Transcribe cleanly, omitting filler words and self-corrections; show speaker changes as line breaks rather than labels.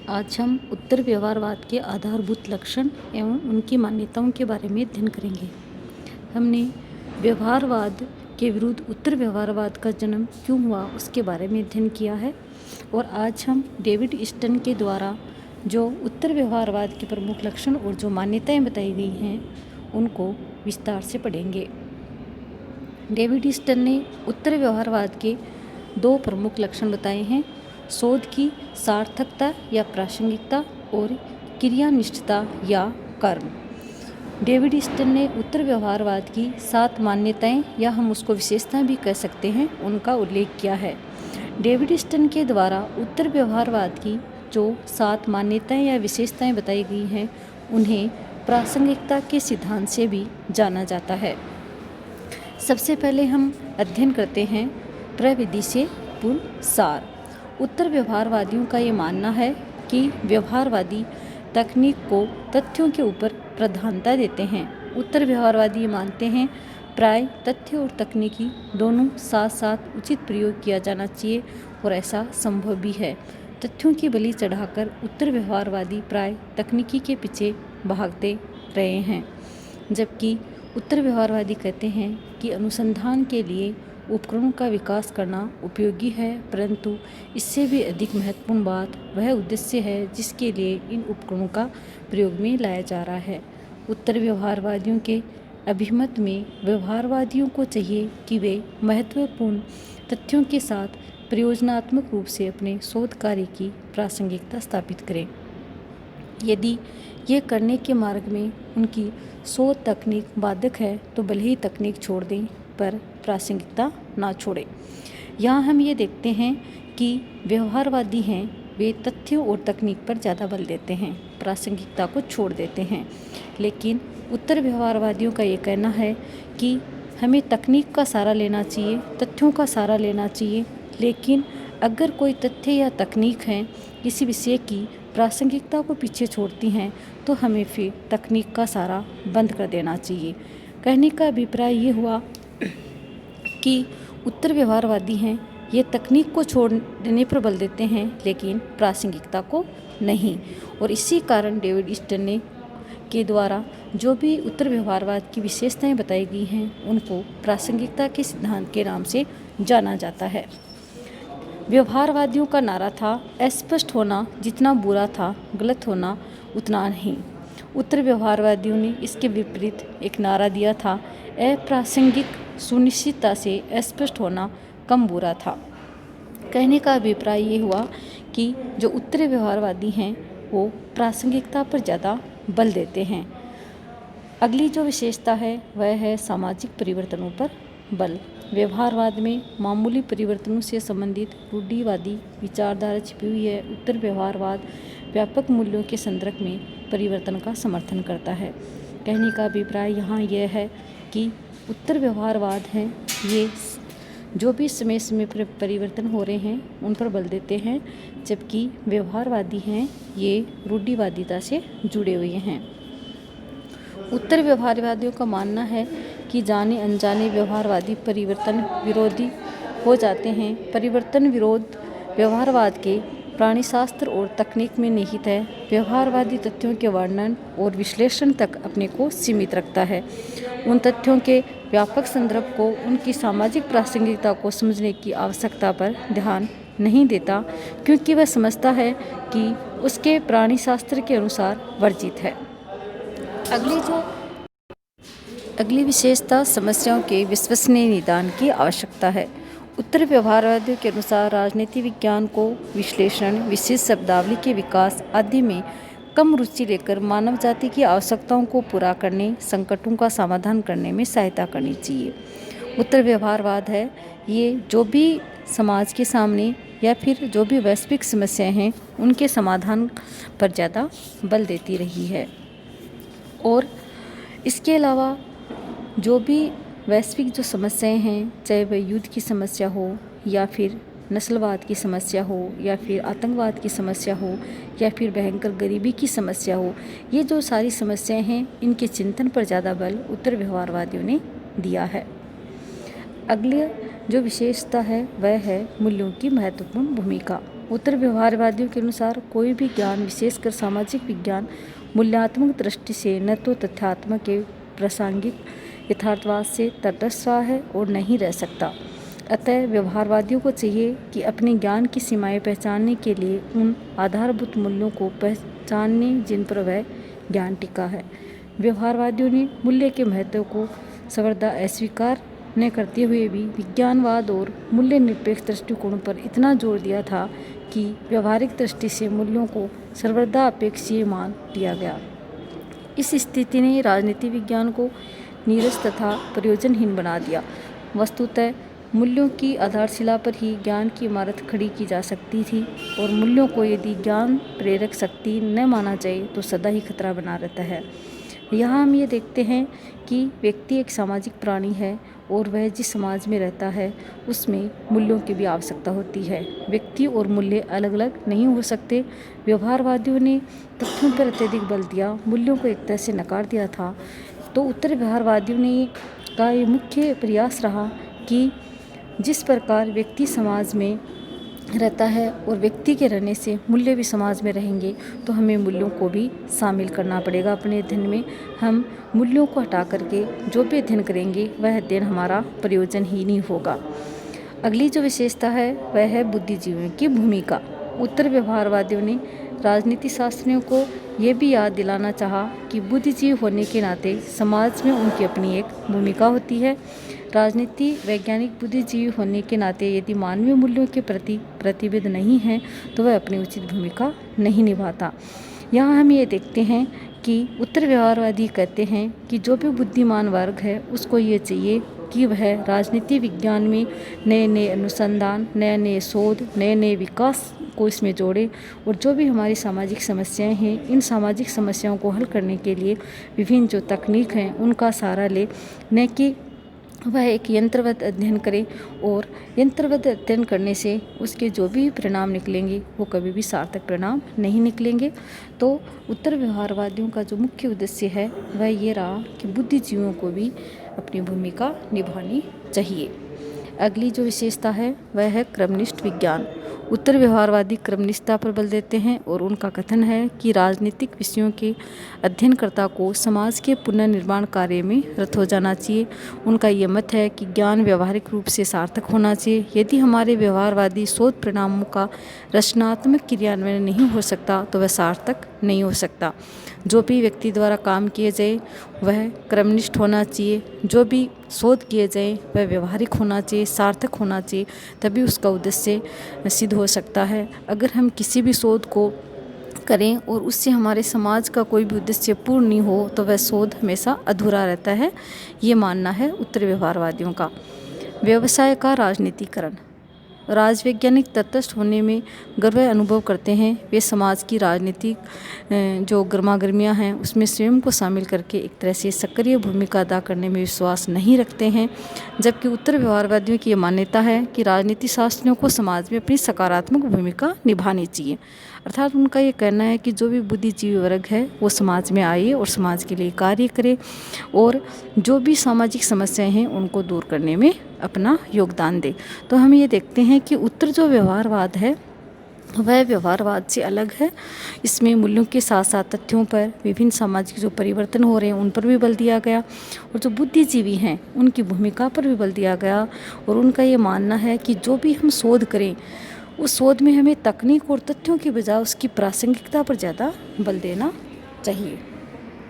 आज हम उत्तर व्यवहारवाद के आधारभूत लक्षण एवं उनकी मान्यताओं के बारे में अध्ययन करेंगे। हमने व्यवहारवाद के विरुद्ध उत्तर व्यवहारवाद का जन्म क्यों हुआ उसके बारे में अध्ययन किया है और आज हम डेविड ईस्टन के द्वारा जो उत्तर व्यवहारवाद के प्रमुख लक्षण और जो मान्यताएं बताई गई हैं उनको विस्तार से पढ़ेंगे। डेविड ईस्टन ने उत्तर व्यवहारवाद के दो प्रमुख लक्षण बताए हैं, शोध की सार्थकता या प्रासंगिकता और क्रियानिष्ठता या कर्म। डेविड ईस्टन ने उत्तर व्यवहारवाद की 7 मान्यताएं या हम उसको विशेषताएं भी कह सकते हैं उनका उल्लेख किया है। डेविड ईस्टन के द्वारा उत्तर व्यवहारवाद की जो 7 मान्यताएं या विशेषताएं बताई गई हैं उन्हें प्रासंगिकता के सिद्धांत से भी जाना जाता है। सबसे पहले हम अध्ययन करते हैं प्रविधि से पूर्ण सार। उत्तर व्यवहारवादियों का ये मानना है कि व्यवहारवादी तकनीक को तथ्यों के ऊपर प्रधानता देते हैं। उत्तर व्यवहारवादी ये मानते हैं प्राय तथ्य और तकनीकी दोनों साथ साथ उचित प्रयोग किया जाना चाहिए और ऐसा संभव भी है। तथ्यों की बलि चढ़ाकर उत्तर व्यवहारवादी प्राय तकनीकी के पीछे भागते रहे हैं, जबकि उत्तर व्यवहारवादी कहते हैं कि अनुसंधान के लिए उपकरणों का विकास करना उपयोगी है, परंतु इससे भी अधिक महत्वपूर्ण बात वह उद्देश्य है जिसके लिए इन उपकरणों का प्रयोग में लाया जा रहा है। उत्तर व्यवहारवादियों के अभिमत में व्यवहारवादियों को चाहिए कि वे महत्वपूर्ण तथ्यों के साथ प्रयोजनात्मक रूप से अपने शोध कार्य की प्रासंगिकता स्थापित करें। यदि यह करने के मार्ग में उनकी शोध तकनीक बाधक है तो भले ही तकनीक छोड़ दें पर प्रासंगिकता ना छोड़ें। यहाँ हम ये देखते हैं कि व्यवहारवादी हैं वे तथ्यों और तकनीक पर ज़्यादा बल देते हैं, प्रासंगिकता को छोड़ देते हैं। लेकिन उत्तर व्यवहारवादियों का ये कहना है कि हमें तकनीक का सहारा लेना चाहिए, तथ्यों का सहारा लेना चाहिए, लेकिन अगर कोई तथ्य या तकनीक है किसी विषय की प्रासंगिकता को पीछे छोड़ती हैं तो हमें फिर तकनीक का सहारा बंद कर देना चाहिए। कहने का अभिप्राय ये हुआ कि उत्तर व्यवहारवादी हैं ये तकनीक को छोड़ने पर बल देते हैं लेकिन प्रासंगिकता को नहीं, और इसी कारण डेविड ईस्टन ने के द्वारा जो भी उत्तर व्यवहारवाद की विशेषताएं बताई गई हैं उनको प्रासंगिकता के सिद्धांत के नाम से जाना जाता है। व्यवहारवादियों का नारा था अस्पष्ट होना जितना बुरा था, गलत होना उतना नहीं। उत्तर व्यवहारवादियों ने इसके विपरीत एक नारा दिया था अप्रासंगिक सुनिश्चितता से अस्पष्ट होना कम बुरा था। कहने का अभिप्राय ये हुआ कि जो उत्तर व्यवहारवादी हैं वो प्रासंगिकता पर ज़्यादा बल देते हैं। अगली जो विशेषता है वह है सामाजिक परिवर्तनों पर बल। व्यवहारवाद में मामूली परिवर्तनों से संबंधित रूढ़िवादी विचारधारा छिपी हुई है। उत्तर व्यवहारवाद व्यापक मूल्यों के संदर्भ में परिवर्तन का समर्थन करता है। कहने का अभिप्राय यहाँ यह है कि उत्तर व्यवहारवाद हैं ये जो भी समय समय पर परिवर्तन हो रहे हैं उन पर बल देते हैं, जबकि व्यवहारवादी हैं ये रूढ़िवादिता से जुड़े हुए हैं। उत्तर व्यवहारवादियों का मानना है कि जाने अनजाने व्यवहारवादी परिवर्तन विरोधी हो जाते हैं। परिवर्तन विरोध व्यवहारवाद के प्राणीशास्त्र और तकनीक में निहित है। व्यवहारवादी तथ्यों के वर्णन और विश्लेषण तक अपने को सीमित रखता है। उन तथ्यों के व्यापक संदर्भ को उनकी सामाजिक प्रासंगिकता को समझने की आवश्यकता पर ध्यान नहीं देता, क्योंकि वह समझता है कि उसके प्राणीशास्त्र के अनुसार वर्जित है। अगली विशेषता समस्याओं के विश्वसनीय निदान की आवश्यकता है। उत्तर व्यवहारवादियों के अनुसार राजनीति विज्ञान को विश्लेषण, विशेष शब्दावली के विकास आदि में कम रुचि लेकर मानव जाति की आवश्यकताओं को पूरा करने, संकटों का समाधान करने में सहायता करनी चाहिए। उत्तर व्यवहारवाद है ये जो भी समाज के सामने या फिर जो भी वैश्विक समस्याएं हैं उनके समाधान पर ज़्यादा बल देती रही है, और इसके अलावा जो भी वैश्विक जो समस्याएं हैं, चाहे वह युद्ध की समस्या हो या फिर नस्लवाद की समस्या हो या फिर आतंकवाद की समस्या हो या फिर भयंकर गरीबी की समस्या हो, ये जो सारी समस्याएं हैं इनके चिंतन पर ज़्यादा बल उत्तर व्यवहारवादियों ने दिया है। अगली जो विशेषता है वह है मूल्यों की महत्वपूर्ण भूमिका। उत्तर व्यवहारवादियों के अनुसार कोई भी ज्ञान, विशेषकर सामाजिक विज्ञान, मूल्यात्मक दृष्टि से न तो तथ्यात्मक के प्रासंगिक यथार्थवाद से तटस्थ रहा है और नहीं रह सकता। अतः व्यवहारवादियों को चाहिए कि अपने ज्ञान की सीमाएं पहचानने के लिए उन आधारभूत मूल्यों को पहचाने जिन पर वह ज्ञान टिका है। व्यवहारवादियों ने मूल्य के महत्व को सर्वदा अस्वीकार न करते हुए भी विज्ञानवाद और मूल्य निरपेक्ष दृष्टिकोण पर इतना जोर दिया था कि व्यवहारिक दृष्टि से मूल्यों को सर्वदा अपेक्षीय मान लिया गया। इस स्थिति ने राजनीति विज्ञान को नीरस तथा प्रयोजनहीन बना दिया। वस्तुतः मूल्यों की आधारशिला पर ही ज्ञान की इमारत खड़ी की जा सकती थी और मूल्यों को यदि ज्ञान प्रेरक शक्ति न माना जाए तो सदा ही खतरा बना रहता है। यहाँ हम ये देखते हैं कि व्यक्ति एक सामाजिक प्राणी है और वह जिस समाज में रहता है उसमें मूल्यों की भी आवश्यकता होती है। व्यक्ति और मूल्य अलग अलग नहीं हो सकते। व्यवहारवादियों ने तथ्यों पर अत्यधिक बल दिया, मूल्यों को एक तरह से नकार दिया था। तो उत्तर व्यवहारवादियों ने का ये मुख्य प्रयास रहा कि जिस प्रकार व्यक्ति समाज में रहता है और व्यक्ति के रहने से मूल्य भी समाज में रहेंगे, तो हमें मूल्यों को भी शामिल करना पड़ेगा अपने अध्ययन में। हम मूल्यों को हटा करके जो भी अध्ययन करेंगे वह अध्ययन हमारा प्रयोजन ही नहीं होगा। अगली जो विशेषता है वह है बुद्धिजीवियों की भूमिका। उत्तर व्यवहारवादियों ने राजनीति शास्त्रियों को यह भी याद दिलाना चाहा कि बुद्धिजीवी होने के नाते समाज में उनकी अपनी एक भूमिका होती है। राजनीति वैज्ञानिक बुद्धिजीवी होने के नाते यदि मानवीय मूल्यों के प्रति प्रतिबद्ध नहीं है तो वह अपनी उचित भूमिका नहीं निभाता। यहाँ हम ये देखते हैं कि उत्तर व्यवहारवादी कहते हैं कि जो भी बुद्धिमान वर्ग है उसको ये चाहिए कि वह राजनीति विज्ञान में नए नए अनुसंधान, नए नए शोध, नए नए विकास को इसमें जोड़े और जो भी हमारी सामाजिक समस्याएं हैं, इन सामाजिक समस्याओं को हल करने के लिए विभिन्न जो तकनीक हैं उनका सहारा ले, न कि वह एक यंत्रवत अध्ययन करे। और यंत्रवत अध्ययन करने से उसके जो भी परिणाम निकलेंगे वो कभी भी सार्थक परिणाम नहीं निकलेंगे। तो उत्तर व्यवहारवादियों का जो मुख्य उद्देश्य है वह ये रहा कि बुद्धिजीवियों को भी अपनी भूमिका निभानी चाहिए। अगली जो विशेषता है वह है क्रमनिष्ठ विज्ञान। उत्तर व्यवहारवादी क्रमनिष्ठता पर बल देते हैं और उनका कथन है कि राजनीतिक विषयों के अध्ययनकर्ता को समाज के पुनर्निर्माण कार्य में रत हो जाना चाहिए। उनका ये मत है कि ज्ञान व्यवहारिक रूप से सार्थक होना चाहिए। यदि हमारे व्यवहारवादी शोध परिणामों का रचनात्मक क्रियान्वयन नहीं हो सकता तो वह सार्थक नहीं हो सकता। जो भी व्यक्ति द्वारा काम किए जाए वह क्रमनिष्ठ होना चाहिए। जो भी शोध किए जाए वह व्यवहारिक होना चाहिए, सार्थक होना चाहिए, तभी उसका उद्देश्य सिद्ध हो सकता है। अगर हम किसी भी शोध को करें और उससे हमारे समाज का कोई भी उद्देश्य पूर्ण नहीं हो तो वह शोध हमेशा अधूरा रहता है। ये मानना है उत्तर व्यवहारवादियों का। व्यवसाय का राजनीतिकरण। राजवैज्ञानिक तटस्थ होने में गर्व अनुभव करते हैं। वे समाज की राजनीतिक जो गर्मागर्मियाँ हैं उसमें स्वयं को शामिल करके एक तरह से सक्रिय भूमिका अदा करने में विश्वास नहीं रखते हैं। जबकि उत्तर व्यवहारवादियों की ये मान्यता है कि राजनीति शास्त्रियों को समाज में अपनी सकारात्मक भूमिका निभानी चाहिए। अर्थात उनका ये कहना है कि जो भी बुद्धिजीवी वर्ग है वो समाज में आए और समाज के लिए कार्य करे और जो भी सामाजिक समस्याएं हैं उनको दूर करने में अपना योगदान दे। तो हम ये देखते हैं कि उत्तर जो व्यवहारवाद है वह व्यवहारवाद से अलग है। इसमें मूल्यों के साथ साथ तथ्यों पर, विभिन्न सामाजिक जो परिवर्तन हो रहे हैं उन पर भी बल दिया गया और जो बुद्धिजीवी हैं उनकी भूमिका पर भी बल दिया गया। और उनका ये मानना है कि जो भी हम शोध करें उस शोध में हमें तकनीक और तथ्यों की बजाय उसकी प्रासंगिकता पर ज़्यादा बल देना चाहिए।